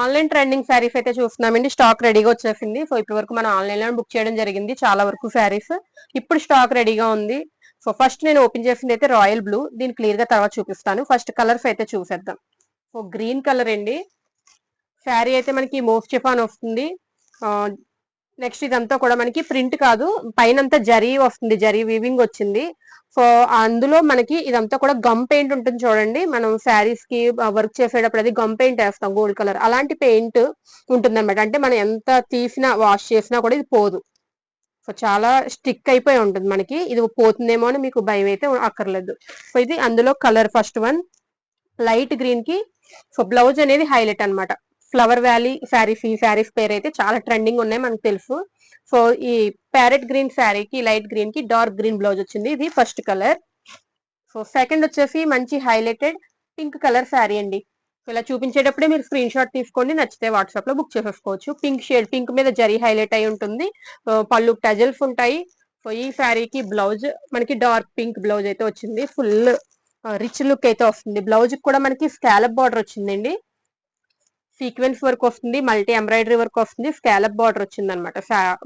Online trending saris అయితే చూస్తున్నామండి. Stock రెడీగా వచ్చేసింది. సో ఇప్పటి వరకు మనం ఆన్లైన్ లో బుక్ చేయడం జరిగింది చాలా వరకు శారీస్. ఇప్పుడు స్టాక్ రెడీగా ఉంది. సో ఫస్ట్ నేను ఓపెన్ చేసింది అయితే రాయల్ బ్లూ. దీని క్లియర్ గా తర్వాత చూపిస్తాను. ఫస్ట్ కలర్స్ అయితే చూసేద్దాం. సో గ్రీన్ కలర్ అండి. శారీ అయితే మనకి మోస్ట్ చిఫాన్ వస్తుంది. నెక్స్ట్ ఇదంతా కూడా మనకి ప్రింట్ కాదు, పైనంతా జరీ వస్తుంది, జరీ వీవింగ్ వచ్చింది. సో అందులో మనకి ఇదంతా కూడా గమ్ పెయింట్ ఉంటుంది చూడండి, మనం శారీస్ కి వర్క్ చేసేటప్పుడు అది గమ్ పెయింట్ వేస్తాం గోల్డ్ కలర్, అలాంటి పెయింట్ ఉంటుంది అనమాట. అంటే మనం ఎంత తీసినా వాష్ చేసినా కూడా ఇది పోదు. సో చాలా స్టిక్ అయిపోయి ఉంటుంది మనకి. ఇది పోతుందేమో అని మీకు భయం అయితే అక్కర్లేదు. సో ఇది అందులో colour first one light green కి. సో బ్లౌజ్ అనేది హైలైట్ అనమాట. ఫ్లవర్ వ్యాలీ శారీస్, ఈ శారీస్ పేరు అయితే చాలా ట్రెండింగ్ ఉన్నాయి మనకు తెలుసు. సో ఈ ప్యారెట్ గ్రీన్ శారీకి లైట్ గ్రీన్ కి డార్క్ గ్రీన్ బ్లౌజ్ వచ్చింది. ఇది ఫస్ట్ కలర్. సో సెకండ్ వచ్చేసి మంచి హైలైటెడ్ పింక్ కలర్ శారీ అండి. ఇలా చూపించేటప్పుడే మీరు స్క్రీన్ షాట్ తీసుకోండి, నచ్చితే వాట్సాప్ లో బుక్ చేసేసుకోవచ్చు. పింక్ షేడ్, పింక్ మీద జరీ హైలైట్ అయి ఉంటుంది. పళ్ళు టజల్స్ ఉంటాయి. సో ఈ శారీకి బ్లౌజ్ మనకి డార్క్ పింక్ బ్లౌజ్ అయితే వచ్చింది. ఫుల్ రిచ్ లుక్ అయితే వస్తుంది. బ్లౌజ్ కూడా మనకి స్కాలప్ బార్డర్ వచ్చిందండి. సీక్వెన్స్ వర్క్ వస్తుంది, మల్టీ ఎంబ్రాయిడరీ వర్క్ వస్తుంది, స్కాలప్ బార్డర్ వచ్చింది అనమాట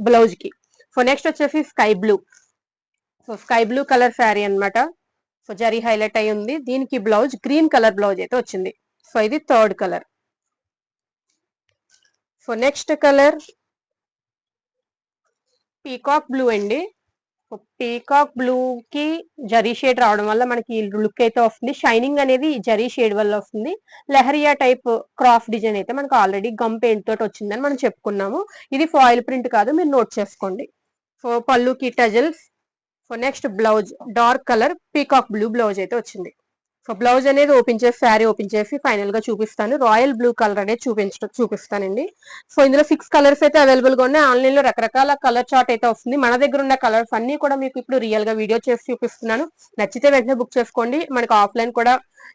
బ్లౌజ్ కి. సో నెక్స్ట్ వచ్చేసి sky blue. So sky blue colour sari అనమాట. సో జరీ హైలైట్ అయి ఉంది. దీనికి బ్లౌజ్ గ్రీన్ కలర్ బ్లౌజ్ అయితే వచ్చింది. సో ఇది third colour. So next colour peacock blue అండి. పీకాక్ బ్లూ కి జరీ షేడ్ రావడం వల్ల మనకి లుక్ అయితే వస్తుంది. షైనింగ్ అనేది జరీ షేడ్ వల్ల వస్తుంది. లెహరియా టైప్ క్రాఫ్ డిజైన్ అయితే మనకు ఆల్రెడీ గమ్ పెయింట్ తోటి వచ్చిందని మనం చెప్పుకున్నాము. ఇది ఫాయిల్ ప్రింట్ కాదు, మీరు నోట్ చేసుకోండి. సో పళ్ళుకి tassels. So next blouse dark colour peacock blue blouse అయితే వచ్చింది. సో బ్లౌజ్ అనేది ఓపెన్ చేసి శారీ ఓపెన్ చేసి ఫైనల్ గా చూపిస్తాను. రాయల్ బ్లూ కలర్ అనేది చూపిస్తానండి. సో ఇందులో 6 కలర్స్ అయితే అవైలబుల్ గా ఉన్నాయి. ఆన్లైన్ లో రకరకాల కలర్ చార్ట్ అయితే వస్తుంది. మన దగ్గర ఉన్న కలర్స్ అన్ని కూడా మీకు ఇప్పుడు రియల్ గా వీడియో చేసి చూపిస్తున్నాను. నచ్చితే వెంటనే బుక్ చేసుకోండి. మనకు ఆఫ్లైన్ కూడా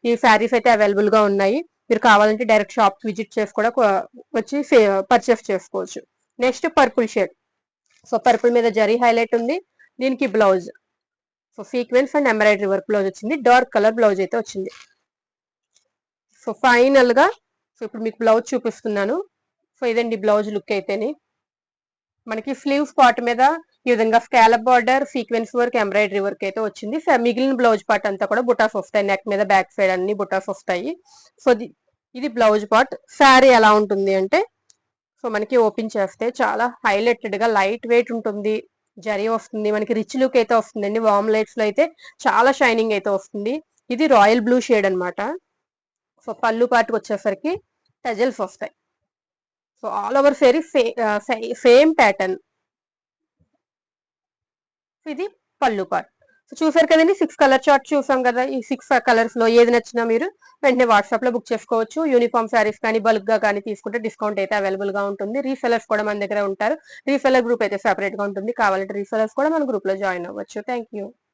ఈ శారీస్ అయితే అవైలబుల్ గా ఉన్నాయి. మీరు కావాలంటే డైరెక్ట్ షాప్ విజిట్ చేసి కూడా వచ్చి పర్చేస్ చేసుకోవచ్చు. Next purple shade. So purple మీద జరీ హైలైట్ ఉంది. దీనికి blouse so sequence and embroidery work blouse వచ్చింది. డార్క్ కలర్ బ్లౌజ్ అయితే వచ్చింది. సో ఫైనల్ గా సో ఇప్పుడు మీకు బ్లౌజ్ చూపిస్తున్నాను. సో ఇదండి బ్లౌజ్ లుక్ అయితేని. మనకి స్లీవ్స్ పార్ట్ మీద ఈ విధంగా scallop border, sequence work, embroidery work అయితే వచ్చింది. మిగిలిన బ్లౌజ్ పార్ట్ అంతా కూడా బుటాస్ వస్తాయి. నెక్ మీద బ్యాక్ సైడ్ అన్ని బుటాస్ వస్తాయి. సో ఇది బ్లౌజ్ పార్ట్. శారీ ఎలా ఉంటుంది అంటే సో మనకి ఓపెన్ చేస్తే చాలా హైలైటెడ్ గా లైట్ వెయిట్ ఉంటుంది. జరీ వస్తుంది, మనకి రిచ్ లుక్ అయితే వస్తుందండి. వామ్ లైట్స్ లో అయితే చాలా షైనింగ్ అయితే వస్తుంది. ఇది రాయల్ బ్లూ షేడ్ అనమాట. సో పళ్ళు పాటుకు వచ్చేసరికి టజల్స్ వస్తాయి. So all over sari same pattern. ఇది పళ్ళు పార్ట్. సో చూసారు కదండి, 6 కలర్ చార్ట్ చూసాం కదా. ఈ 6 కలర్స్ లో ఏది నచ్చినా మీరు వెంటనే వాట్సాప్ లో బుక్ చేసుకోవచ్చు. యూనిఫామ్ శారీస్ కానీ బల్క్ గా కానీ తీసుకుంటే డిస్కౌంట్ అయితే అవైలబుల్ గా ఉంటుంది. రీసెలర్స్ కూడా మన దగ్గర ఉంటారు. రీసెలర్ గ్రూప్ అయితే సెపరేట్ గా ఉంటుంది. కావాలంటే రీసెలర్స్ కూడా మన గ్రూప్ లో జాయిన్ అవ్వచ్చు. Thank you.